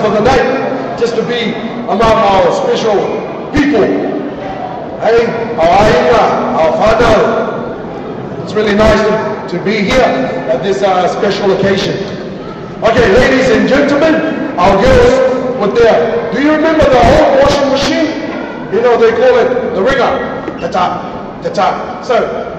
For the night, just to be among our special people. Hey, our aina, our whānau. It's really nice to be here at this special occasion. Okay, ladies and gentlemen, our girls were there. Do you remember the old washing machine? You know, they call it the ringer. Ta-ta, ta-ta. So,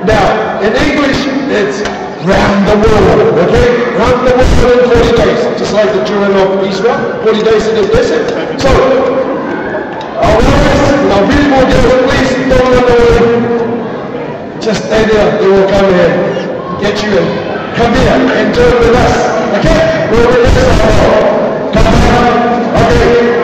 now, in English, it's round the world, okay? Round the world in 40 days, just like the children of Israel, 40 days in the desert. So, our warriors, our beautiful girls, please don't run away. Just stay there, they will come here, get you in. Come here and join with us, okay? We're with us. Come on, okay?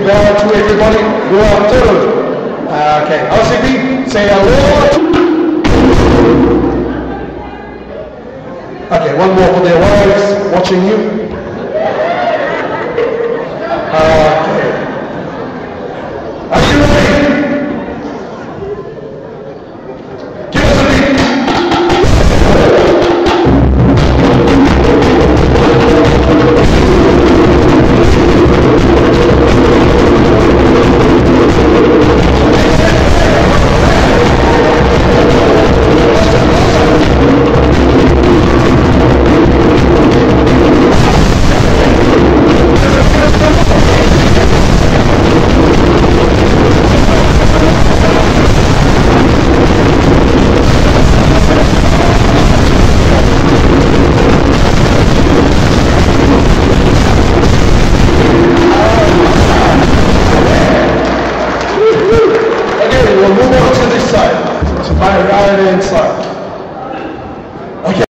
bow to everybody. Good afternoon. Okay, RCB, say hello. Okay, one more for their wives watching you. Okay. Are you ready? Give us a beat. We'll move on to this side, to my right hand side. Okay.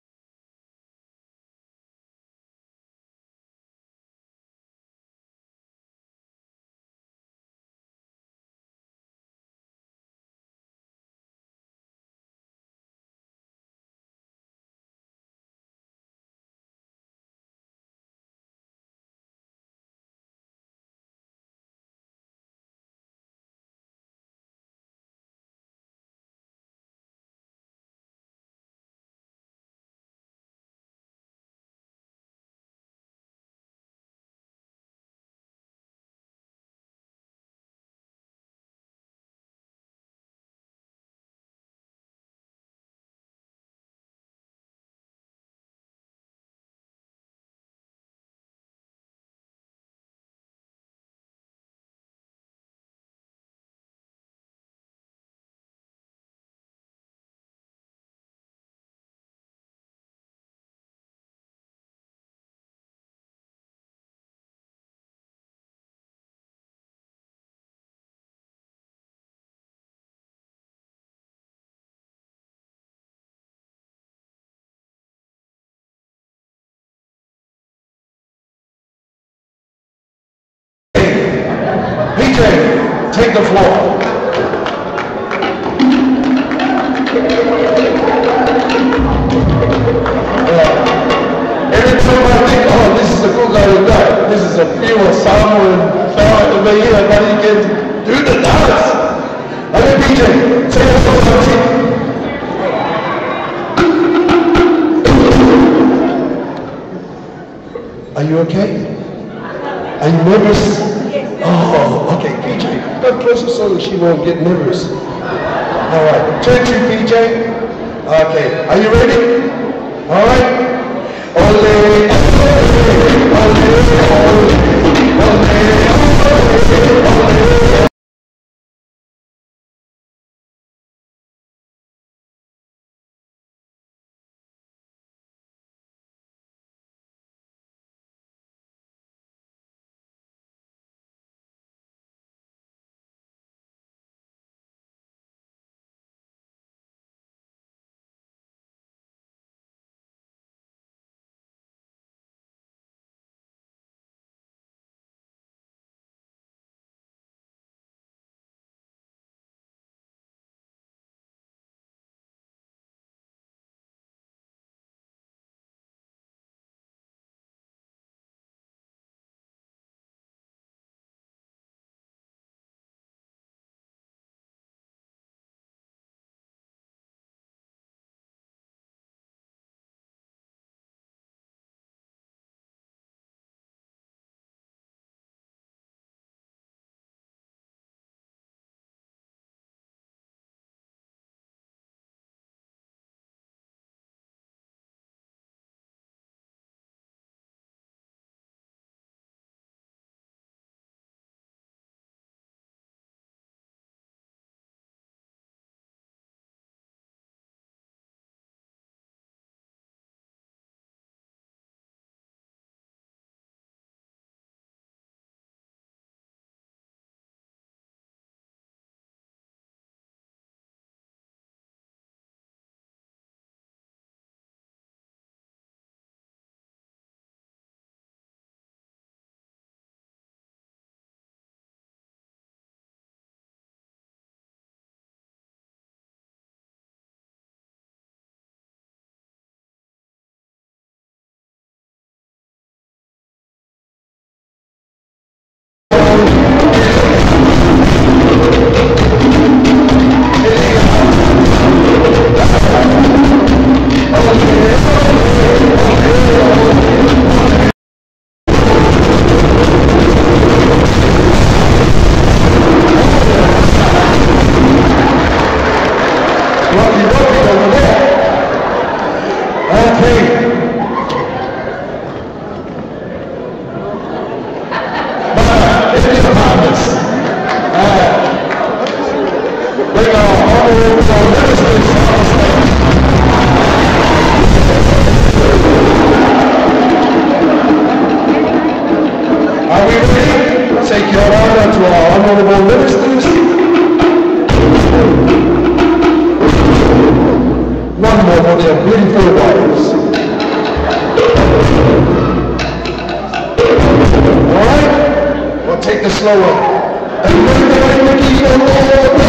PJ, take the floor. Every time I think, oh, this is a good guy, this is a pure Samoan fella over here, but he can do the dance. Okay, PJ, take the floor. Are you okay? Are you nervous? Oh, okay, PJ. Come closer so that she won't get nervous. All right, turn to PJ. Okay, are you ready? All right. Ole, ole, ole, ole, ole. Rocky over there. Okay. Bring our honorable ministers on stage. Are we ready? Take your honor to our honorable ministers. One more for their beautiful wives. All right? We'll take the slow one. And when they're looking at all the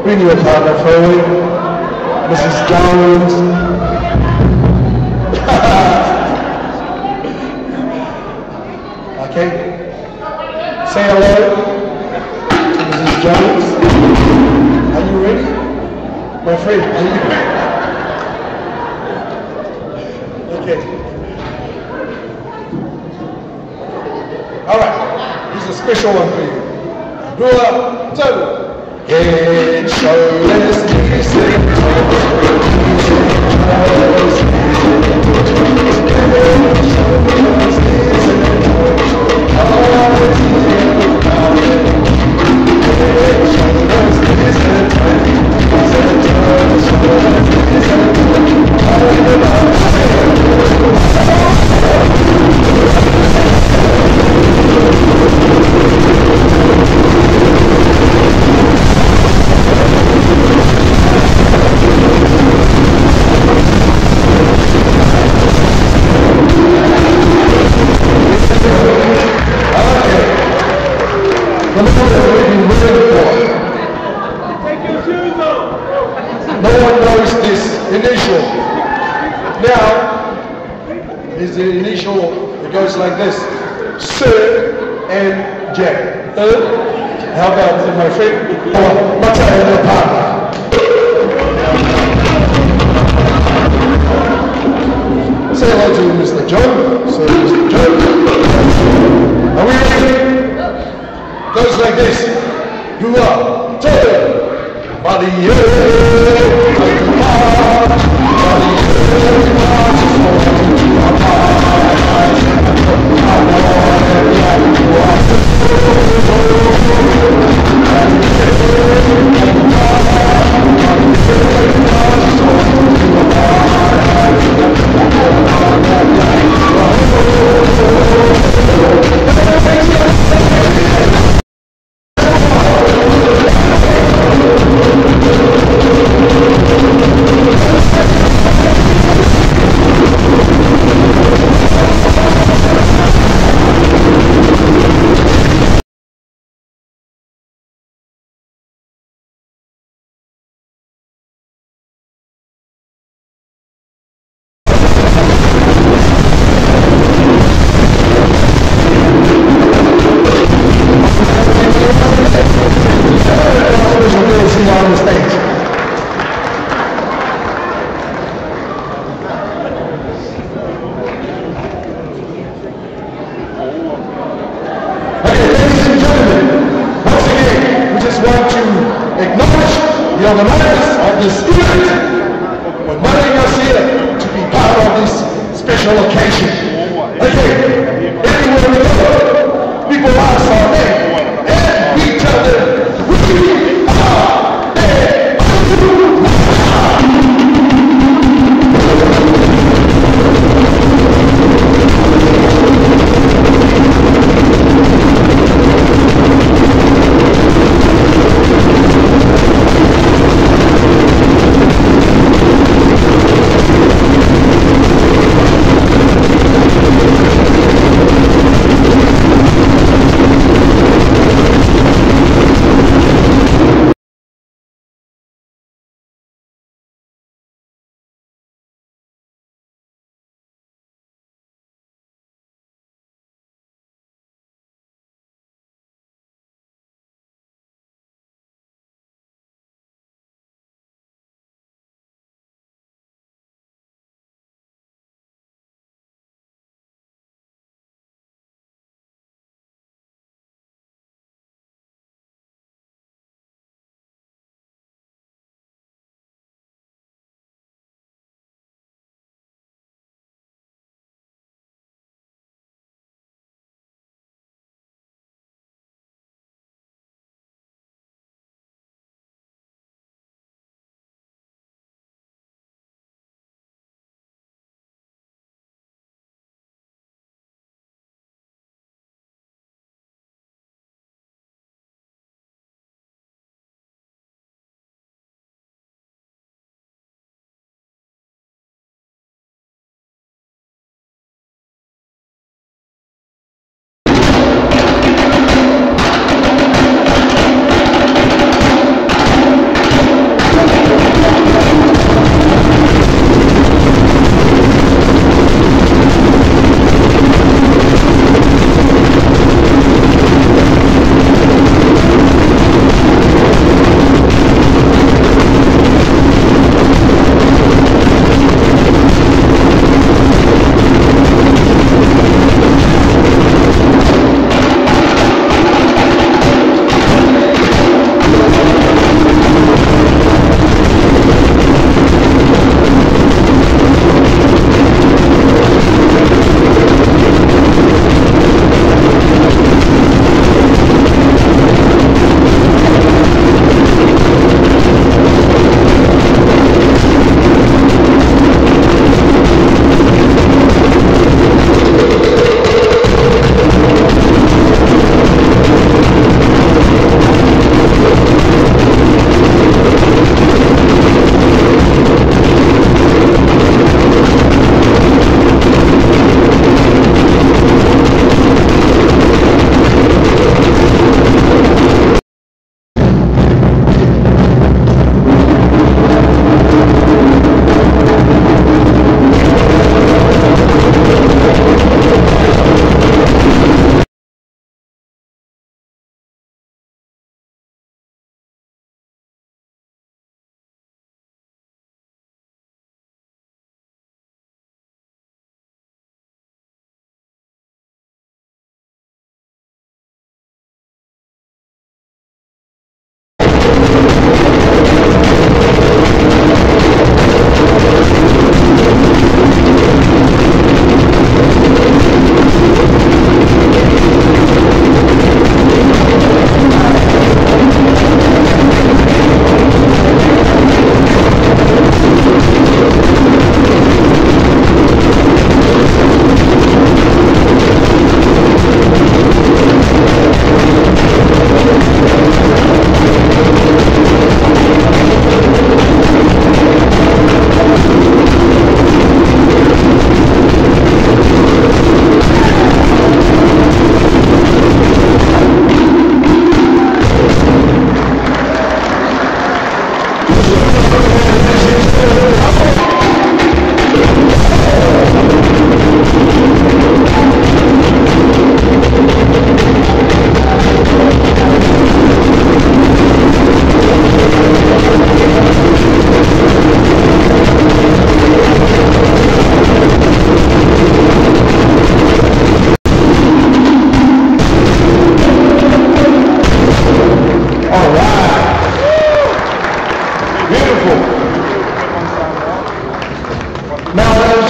bring your partner forward, Mrs. Jones. Okay. Say hello to Mrs. Jones. Are you ready? My friend, are you ready? Okay. All right. Here's a special one for you. Dua, two. Head, shoulders, knees, and like this, Sir and Jack. How about my friend? Say hello to Mr. John. So Mr. John. Are we ready? Goes like this. You are turn. Body the organizers of this event for inviting us here to be part of this special occasion. Okay, everywhere we go, people ask our name, and we tell them, we are there.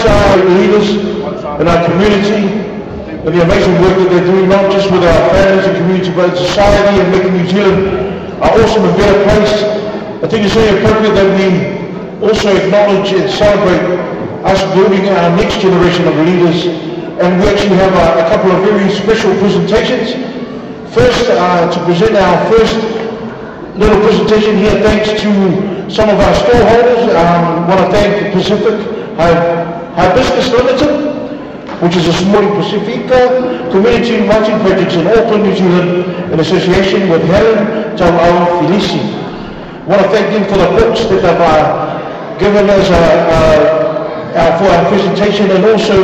our leaders in our community and the amazing work that they're doing, not just with our families and community, but society, and making New Zealand an awesome and better place. I think it's very appropriate that we also acknowledge and celebrate us building our next generation of leaders, and we actually have a couple of very special presentations. First, to present our first little presentation here, thanks to some of our stallholders. I want to thank Pacific Hibiscus Limited, which is a Small Pacifica community writing projects in Auckland, New Zealand, in association with Helen Tauau Felici. I want to thank them for the books that they've given us for our presentation, and also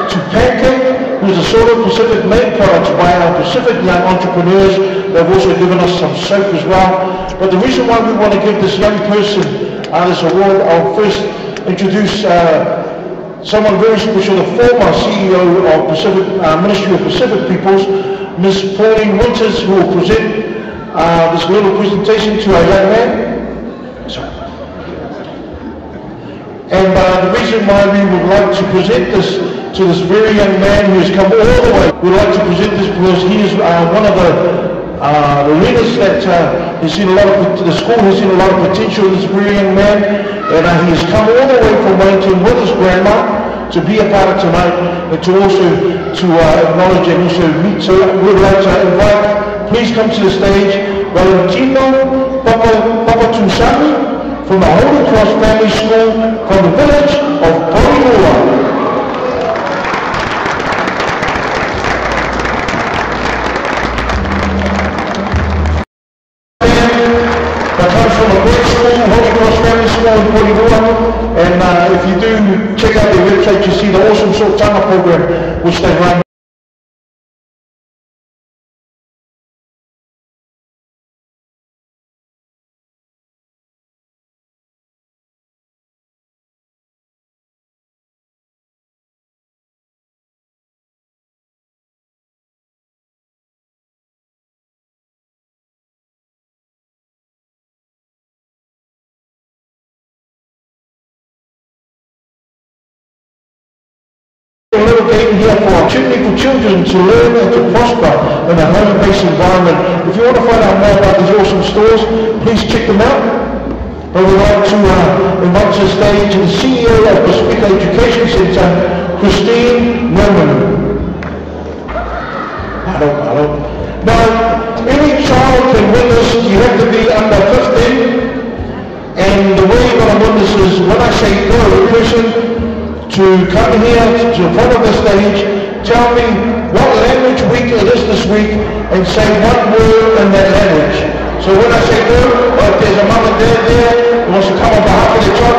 to Pancake, who's a sort of Pacific made products by our Pacific young entrepreneurs. They've also given us some soap as well. But the reason why we want to give this young person this award, I'll first introduce someone very special, the former CEO of Pacific Ministry of Pacific Peoples, Ms. Pauline Winters, who will present this little presentation to our young man. And the reason why we would like to present this to this very young man who has come all the way, we'd like to present this because he is one of the leaders that has seen a lot of, the school has seen a lot of potential in this very young man, and he has come all the way from Wellington with his grandma to be a part of tonight, and to also acknowledge and also meet. So we'd like to invite, please come to the stage, Valentino Papatusami, from the Holy Cross Family School from the village of Porirua. That comes from a great school, Holy Cross Family School in Porirua, and if you do check out their website, you see the awesome Sultana program which they run. A little game here for opportunity for children to learn and to prosper in a home-based environment. If you want to find out more about these awesome stores, please check them out. But we'd like to invite to the stage the CEO of Pacific Education Centre, Christine Norman. Hello. Now, any child can win this. You have to be under 15. And the way you're going to win this is when I say go, person to come here to the front of the stage, tell me what language week it is this week, and say one word in that language. So when I say go, or if there's a mom and dad there who wants to come on behalf of the child,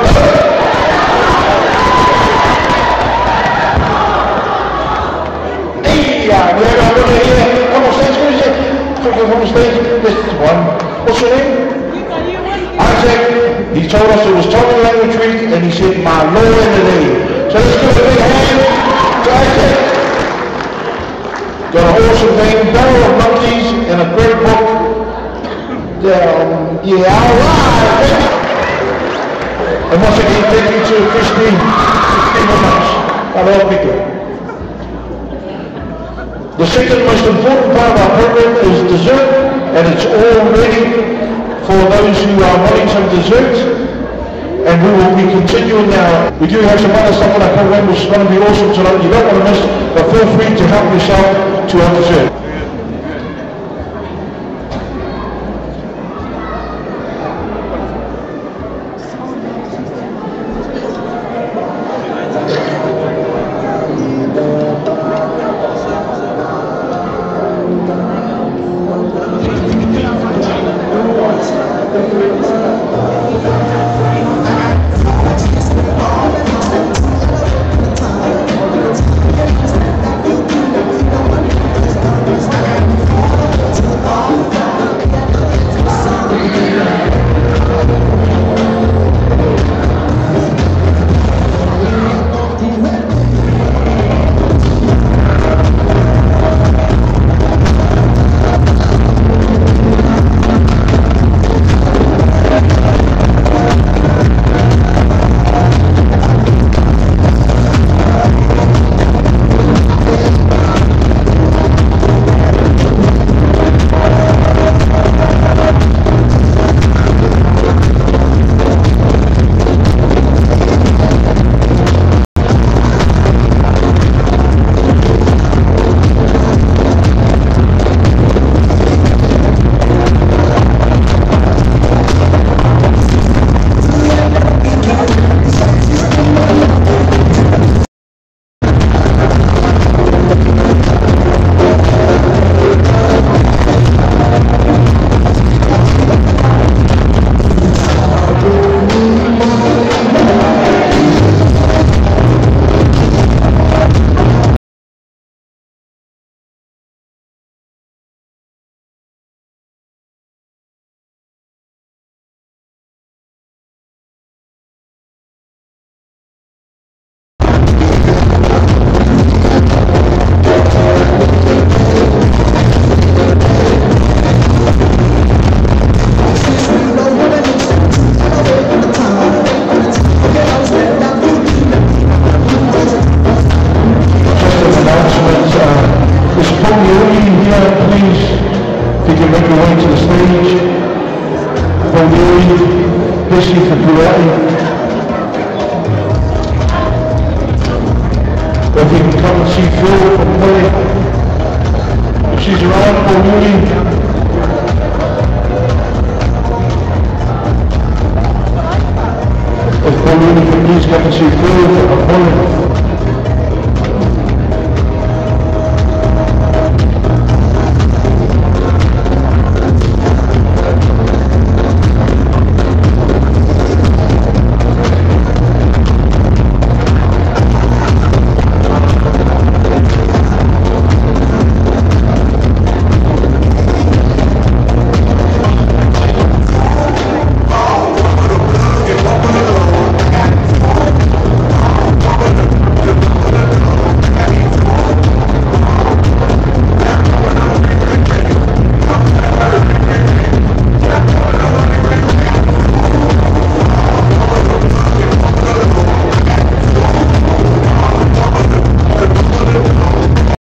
hey, we have our brother here. Come on stage, who's here? Come on stage. This is one. What's your name? Isaac. He told us it was Tongan Language Week, and he said, my Lord and the name. So let's give a big hand to Isaac. Got an awesome name, Barrel of Monkeys, and a great book. Yeah, all right. And once again, thank you to Christine. Thank you very much. I love people. The second most important part of our program is dessert, and it's all ready for those who are wanting some dessert. And we will be continuing now. We do have some other stuff on our program which is going to be awesome tonight. You don't want to miss, but feel free to help yourself to our dessert. really good news coming to you through.